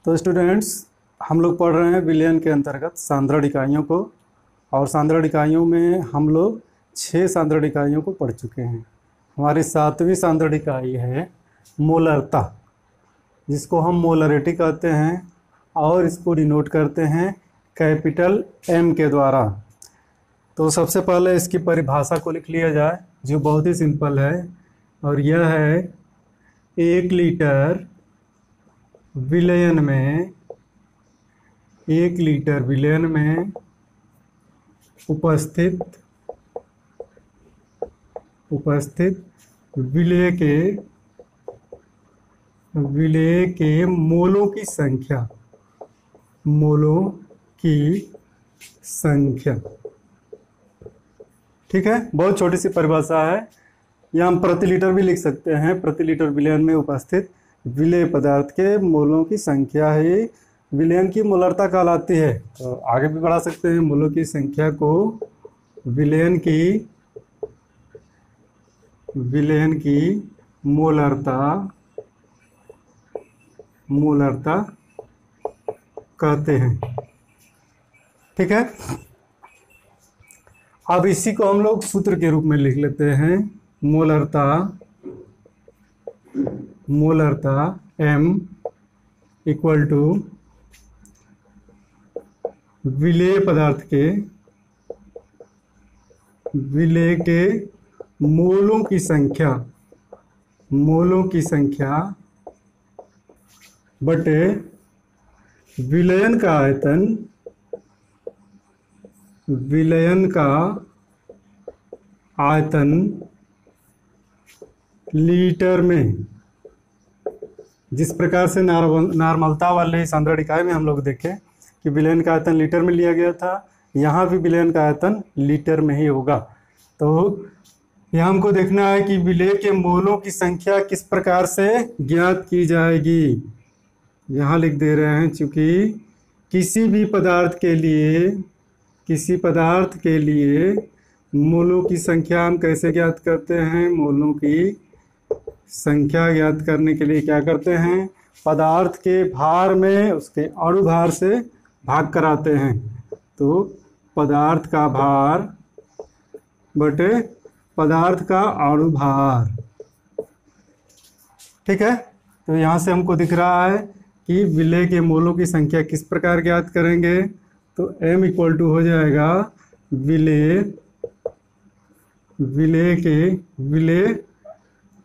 तो स्टूडेंट्स, हम लोग पढ़ रहे हैं विलयन के अंतर्गत सांद्रण इकाइयों को, और सांद्रण इकाइयों में हम लोग 6 सांद्रण इकाइयों को पढ़ चुके हैं। हमारी 7वीं सांद्रण इकाई है मोलरता, जिसको हम मोलरिटी कहते हैं और इसको डिनोट करते हैं कैपिटल M के द्वारा। तो सबसे पहले इसकी परिभाषा को लिख लिया जाए, जो बहुत ही सिंपल है, और यह है 1 लीटर विलयन में 1 लीटर विलयन में उपस्थित विलेय के मोलों की संख्या। ठीक है, बहुत छोटी सी परिभाषा है। या हम प्रति लीटर भी लिख सकते हैं। प्रति लीटर विलयन में उपस्थित विलेय पदार्थ के मोलों की संख्या ही विलयन की मोलरता कहलाती है। तो आगे भी बढ़ा सकते हैं, मोलों की संख्या को विलयन की मोलरता कहते हैं। ठीक है, अब इसी को हम लोग सूत्र के रूप में लिख लेते हैं। मोलरता M इक्वल टू विलेय पदार्थ के मोलों की संख्या बटे विलयन का आयतन लीटर में। जिस प्रकार से नॉर्मलता वाले सांद्रण इकाई में हम लोग देखें कि विलयन का आयतन लीटर में लिया गया था, यहाँ भी विलयन का आयतन लीटर में ही होगा। तो यहाँ हमको देखना है कि विलेय के मोलों की संख्या किस प्रकार से ज्ञात की जाएगी। यहाँ लिख दे रहे हैं, चूंकि किसी पदार्थ के लिए मोलों की संख्या हम कैसे ज्ञात करते हैं। मोलों की संख्या ज्ञात करने के लिए क्या करते हैं, पदार्थ के भार में उसके अणुभार से भाग कराते हैं। तो पदार्थ का भार बटे पदार्थ का अणुभार। ठीक है, तो यहाँ से हमको दिख रहा है कि विलेय के मोलों की संख्या किस प्रकार ज्ञात करेंगे। तो M इक्वल टू हो जाएगा विलेय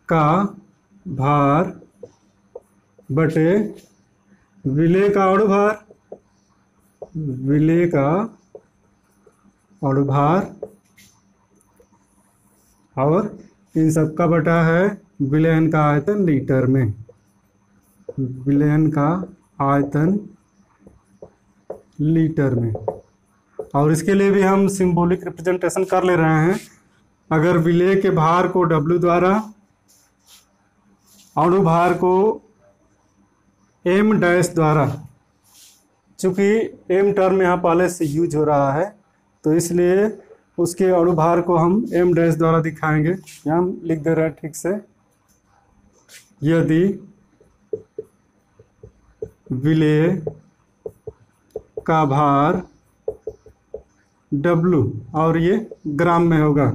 का भार बटे विलेय का अणुभार, और इन सब का बटा है विलयन का आयतन लीटर में। विलयन का आयतन लीटर में। और इसके लिए भी हम सिंबॉलिक रिप्रेजेंटेशन कर ले रहे हैं। अगर विलेय के भार को W द्वारा, अणुभार को M डैश द्वारा, चूंकि M टर्म यहाँ पहले से यूज हो रहा है तो इसलिए उसके अणुभार को हम M डैश द्वारा दिखाएंगे। यहाँ हम लिख दे रहे हैं ठीक से, यदि विलेय का भार W, और ये ग्राम में होगा,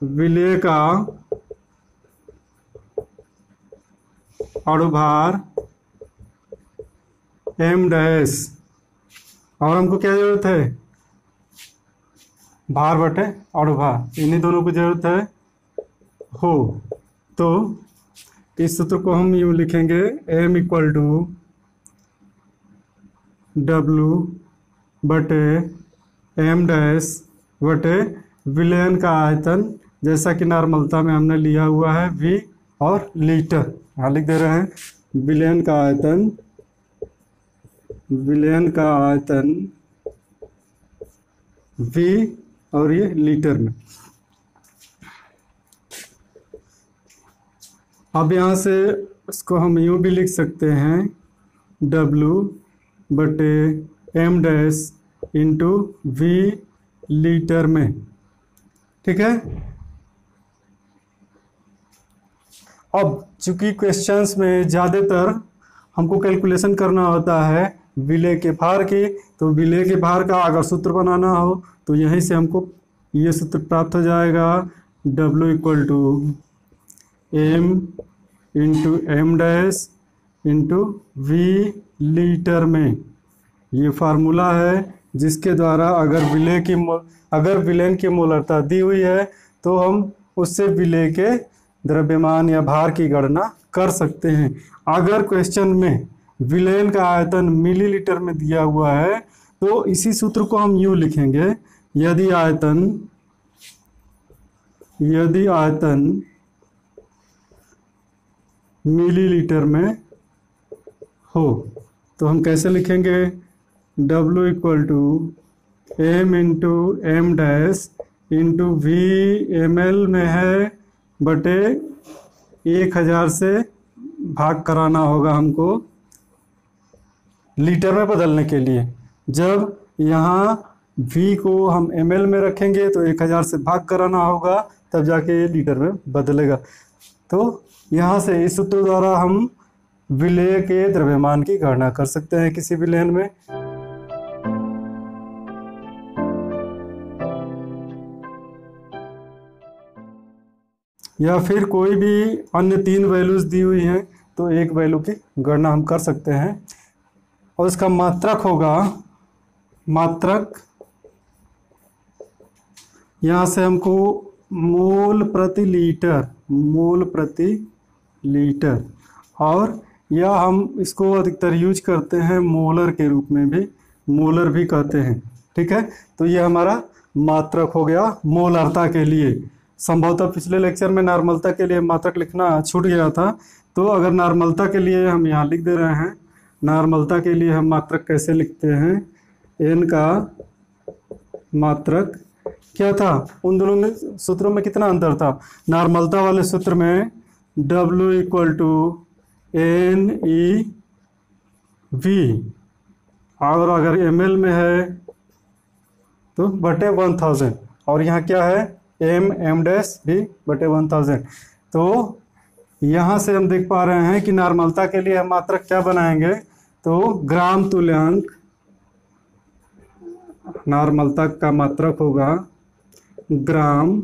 विलेय का अणुभार M डैश, और हमको क्या जरूरत है, भार बटे अणुभार, इन्हीं दोनों को जरूरत है हो। तो इस सूत्र को हम यूँ लिखेंगे, M इक्वल टू W बटे M डैश बटे विलयन का आयतन, जैसा कि नॉर्मलता में हमने लिया हुआ है V और लीटर। यहाँ लिख दे रहे हैं विलयन का आयतन V और ये लीटर में। अब यहाँ से इसको हम यूँ भी लिख सकते हैं, W बटे M dash into V litre में। ठीक है, अब चूंकि क्वेश्चंस में ज़्यादातर हमको कैलकुलेशन करना होता है विलेय के भार की। तो विलेय के भार का अगर सूत्र बनाना हो तो यहीं से हमको ये सूत्र प्राप्त हो जाएगा, W equal to M into M dash into V litre में। ये फार्मूला है जिसके द्वारा अगर विलेन की मोलरता दी हुई है तो हम उससे विलेय के द्रव्यमान या भार की गणना कर सकते हैं। अगर क्वेश्चन में विलेन का आयतन मिलीलीटर में दिया हुआ है तो इसी सूत्र को हम यूँ लिखेंगे, यदि आयतन मिलीलीटर में हो तो हम कैसे लिखेंगे, W equal to M into M dash into V ml में है बटे 1000 से भाग कराना होगा हमको लीटर में बदलने के लिए। जब यहाँ V को हम ml में रखेंगे तो 1000 से भाग कराना होगा, तब जाके ये लीटर में बदलेगा। तो यहाँ से इस सूत्र द्वारा हम विलेय के द्रव्यमान की गणना कर सकते हैं किसी विलेन में। या फिर कोई भी अन्य 3 वैल्यूज दी हुई हैं तो एक वैल्यू की गणना हम कर सकते हैं। और इसका मात्रक होगा, यहाँ से हमको मोल प्रति लीटर, और या हम इसको अधिकतर यूज करते हैं मोलर के रूप में भी, मोलर भी कहते हैं। ठीक है, तो ये हमारा मात्रक हो गया मोलरता के लिए। संभवतः पिछले लेक्चर में नॉर्मलता के लिए मात्रक लिखना छूट गया था, तो अगर नॉर्मलता के लिए हम यहाँ लिख दे रहे हैं। नॉर्मलता के लिए हम मात्रक कैसे लिखते हैं, n का मात्रक क्या था, उन दोनों में सूत्रों में कितना अंतर था। नॉर्मलता वाले सूत्र में W इक्वल टू NeV, और अगर ml में है तो बटे 1000, और यहाँ क्या है m डैश भी बटे 1000। तो यहाँ से हम देख पा रहे हैं कि नॉर्मलता के लिए हम मात्रक क्या बनाएंगे, तो ग्राम तुल्यांक, नॉर्मलता का मात्रक होगा ग्राम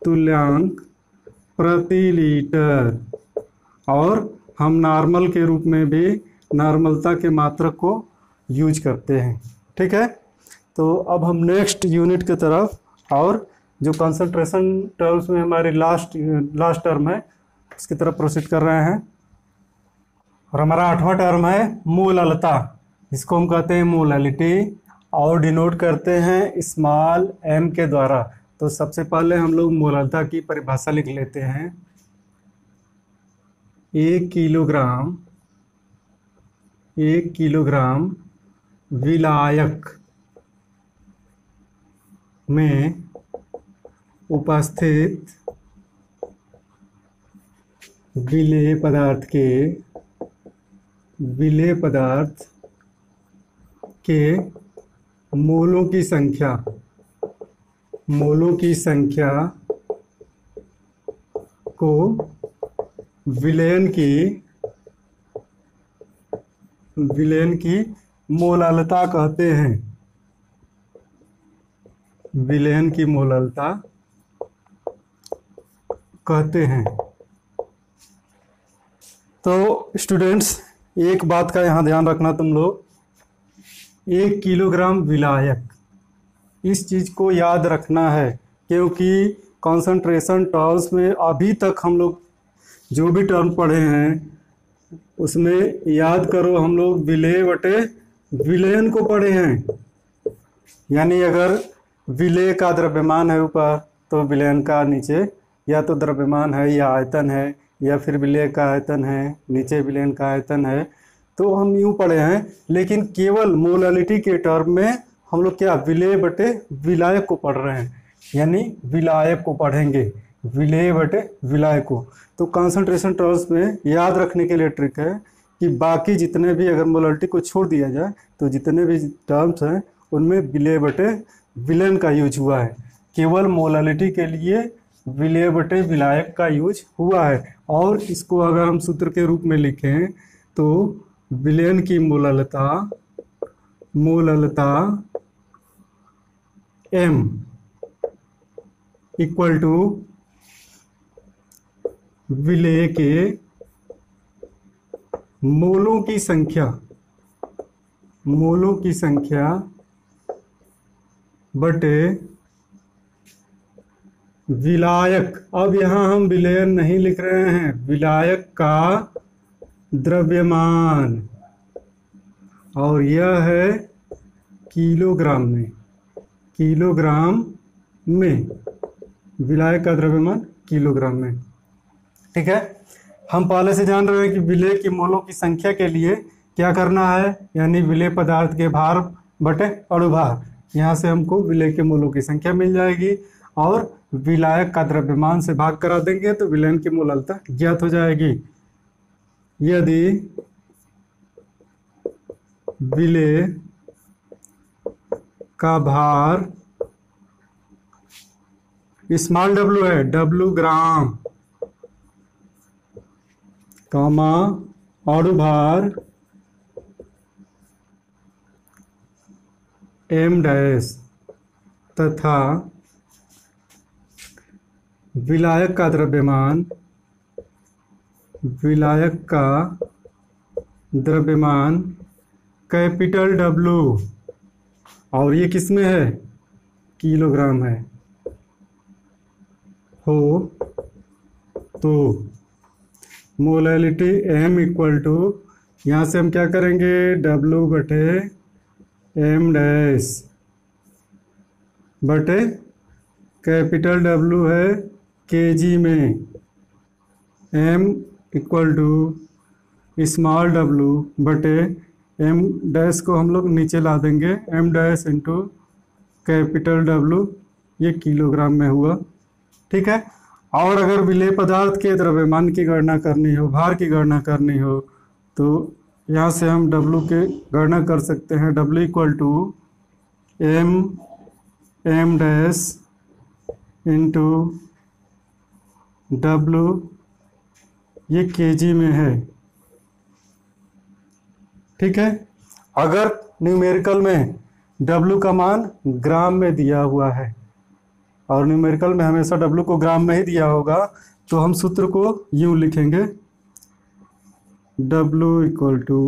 तुल्यांक प्रति लीटर, और हम नॉर्मल के रूप में भी नॉर्मलता के मात्रक को यूज करते हैं। ठीक है, तो अब हम नेक्स्ट यूनिट की तरफ, और जो कंसंट्रेशन टर्म्स में हमारी लास्ट टर्म है उसकी तरफ प्रोसीड कर रहे हैं। और हमारा 8वां टर्म है मोललता, इसको हम कहते हैं मोलैलिटी, और डिनोट करते हैं स्मॉल m के द्वारा। तो सबसे पहले हम लोग मोललता की परिभाषा लिख लेते हैं। 1 किलोग्राम विलायक में उपस्थित विलेय पदार्थ के मोलों की संख्या को विलयन की मोललता कहते हैं। विलयन की मोललता कहते हैं। तो स्टूडेंट्स, एक बात का यहाँ ध्यान रखना तुम लोग, 1 किलोग्राम विलायक, इस चीज़ को याद रखना है, क्योंकि कंसंट्रेशन टर्म्स में अभी तक हम लोग जो भी टर्म पढ़े हैं उसमें याद करो हम लोग विलेय बटे विलयन को पढ़े हैं। यानी अगर विलेय का द्रव्यमान है ऊपर तो विलयन का नीचे, या तो द्रव्यमान है या आयतन है, या फिर विलेय का आयतन है नीचे विलयन का आयतन है, तो हम यूँ पढ़े हैं। लेकिन केवल मोलैलिटी के टर्म में हम लोग क्या विलेय बटे विलायक को पढ़ रहे हैं, यानी विलायक को पढ़ेंगे, विलेय बटे विलायक को। तो कंसंट्रेशन टर्म्स में याद रखने के लिए ट्रिक है कि बाकी जितने भी, अगर मोलैलिटी को छोड़ दिया जाए तो जितने भी टर्म्स हैं उनमें विलेय बटे विलयन का यूज हुआ है। केवल मोलैलिटी के लिए विलेय बटे विलायक का यूज हुआ है। और इसको अगर हम सूत्र के रूप में लिखें तो विलयन की मोललता m इक्वल टू विलेय के मोलों की संख्या बटे विलायक। अब यहाँ हम विलयन नहीं लिख रहे हैं, विलायक का द्रव्यमान, और यह है किलोग्राम में विलायक का द्रव्यमान किलोग्राम में। ठीक है, हम पहले से जान रहे हैं कि विलेय की मोलों की संख्या के लिए क्या करना है, यानी विलेय पदार्थ के भार बटे अणुभार। यहाँ से हमको विलेय के मोलों की संख्या मिल जाएगी और विलायक का द्रव्यमान से भाग करा देंगे तो विलयन की मोललता ज्ञात हो जाएगी। यदि विलेय का भार स्मॉल w है, w ग्राम, कामा अणुभार m डैश तथा विलायक का द्रव्यमान कैपिटल W, और ये किस में है, किलोग्राम है, हो तो मोलैलिटी m इक्वल टू, यहाँ से हम क्या करेंगे, W बटे m डैश बटे कैपिटल W है केजी में, m equal to small w बटे m डैश को हम लोग नीचे ला देंगे, m dash into capital W, ये किलोग्राम में हुआ। ठीक है, और अगर विलेय पदार्थ के द्रव्यमान की गणना करनी हो, भार की गणना करनी हो, तो यहाँ से हम W के गणना कर सकते हैं। W equal to m dash into W, ये केजी में है। ठीक है, अगर न्यूमेरिकल में W का मान ग्राम में दिया हुआ है और न्यूमेरिकल में हमेशा W को ग्राम में ही दिया होगा, तो हम सूत्र को यूं लिखेंगे, W equal to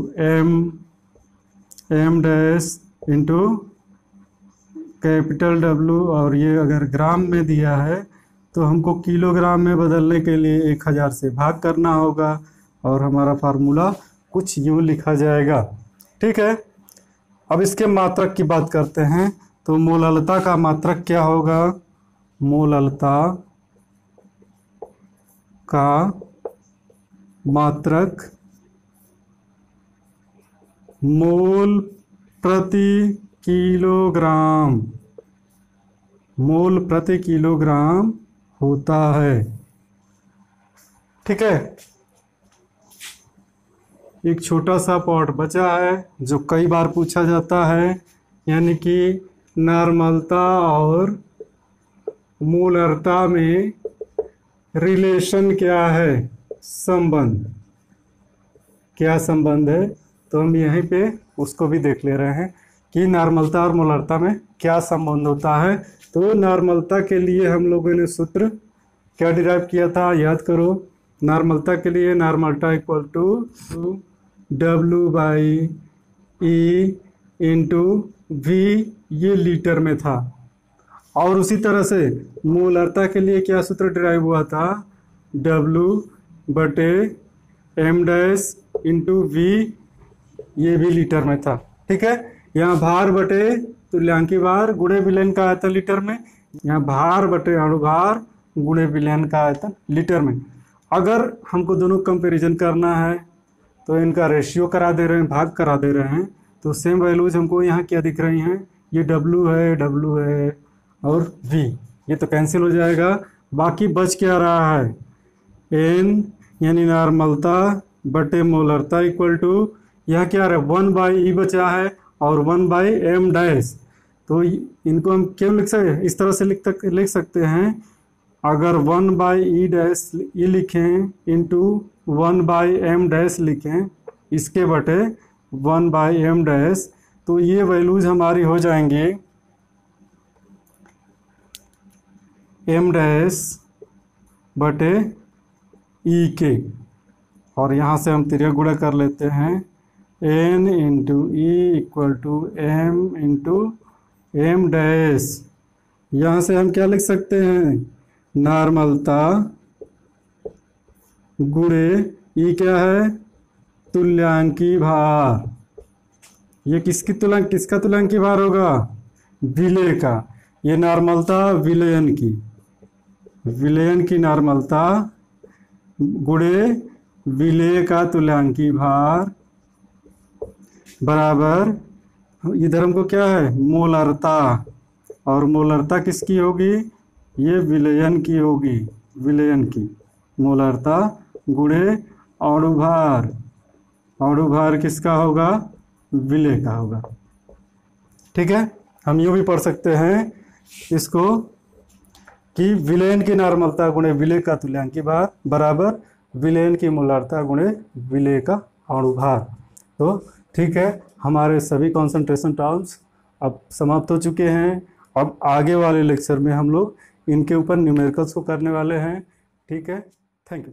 m dash into capital W, और ये अगर ग्राम में दिया है तो हमको किलोग्राम में बदलने के लिए 1000 से भाग करना होगा और हमारा फार्मूला कुछ यूं लिखा जाएगा। ठीक है, अब इसके मात्रक की बात करते हैं, तो मोललता का मात्रक क्या होगा, मोललता का मात्रक मोल प्रति किलोग्राम होता है। ठीक है, एक छोटा सा पार्ट बचा है जो कई बार पूछा जाता है, यानी कि नॉर्मलता और मोलरता में रिलेशन क्या है, संबंध क्या संबंध है, तो हम यहीं पे उसको भी देख ले रहे हैं कि नॉर्मलता और मोलरता में क्या संबंध होता है। तो नॉर्मलता के लिए हम लोगों ने सूत्र क्या डिराइव किया था, याद करो। नॉर्मलता के लिए normality equal to W by E into V, ये लीटर में था। और उसी तरह से मोलरता के लिए क्या सूत्र डिराइव हुआ था, W बटे m डैश इंटू V, ये भी लीटर में था। ठीक है, यहाँ भार बटे तुल्यांकी भार गुणे विलयन का आयतन लीटर में, यहाँ भार बटे अणुभार गुणे विलयन का आयतन लीटर में। अगर हमको दोनों कंपैरिजन करना है तो इनका रेशियो करा दे रहे हैं, भाग करा दे रहे हैं, तो सेम वैल्यूज हमको यहाँ क्या दिख रही हैं, ये W है और V, ये तो कैंसिल हो जाएगा। बाकी बच क्या रहा है, N यानी नॉर्मलता बटे मोलरता इक्वल टू, यहाँ क्या रहा है, 1/E बचा है और 1/m डैश। तो इनको हम क्यों लिख सकते हैं, इस तरह से लिख सकते हैं, अगर 1/E डैश ये लिखें इंटू 1/m डैश लिखें इसके बटे 1/m डैश। तो ये वैल्यूज हमारी हो जाएंगी m डैश बटे ई के, और यहाँ से हम तिर्यक गुणा कर लेते हैं n into E equal to m into m dash. यहाँ से हम क्या लिख सकते हैं, नॉर्मलता गुणे ई क्या है, तुल्यांकी भार। ये किसका तुल्यांकी भार होगा, विलय का। ये नॉर्मलता विलयन की नॉर्मलता गुणे विलय का तुल्यांकी भार बराबर, इधर हमको क्या है, मोलरता, और मोलरता किसकी होगी, ये विलयन की होगी, विलयन की मोलरता गुणे अणुभार। अणुभार किसका होगा, विलय का होगा। ठीक है, हम यूँ भी पढ़ सकते हैं इसको कि विलयन की नॉर्मलता गुणे विलय का तुल्यांकी भार बराबर विलयन की मोलरता गुणे विलय का अणुभार। तो ठीक है, हमारे सभी कॉन्सेंट्रेशन टर्म्स अब समाप्त हो चुके हैं। अब आगे वाले लेक्चर में हम लोग इनके ऊपर न्यूमेरिकल्स को करने वाले हैं। ठीक है, थैंक यू।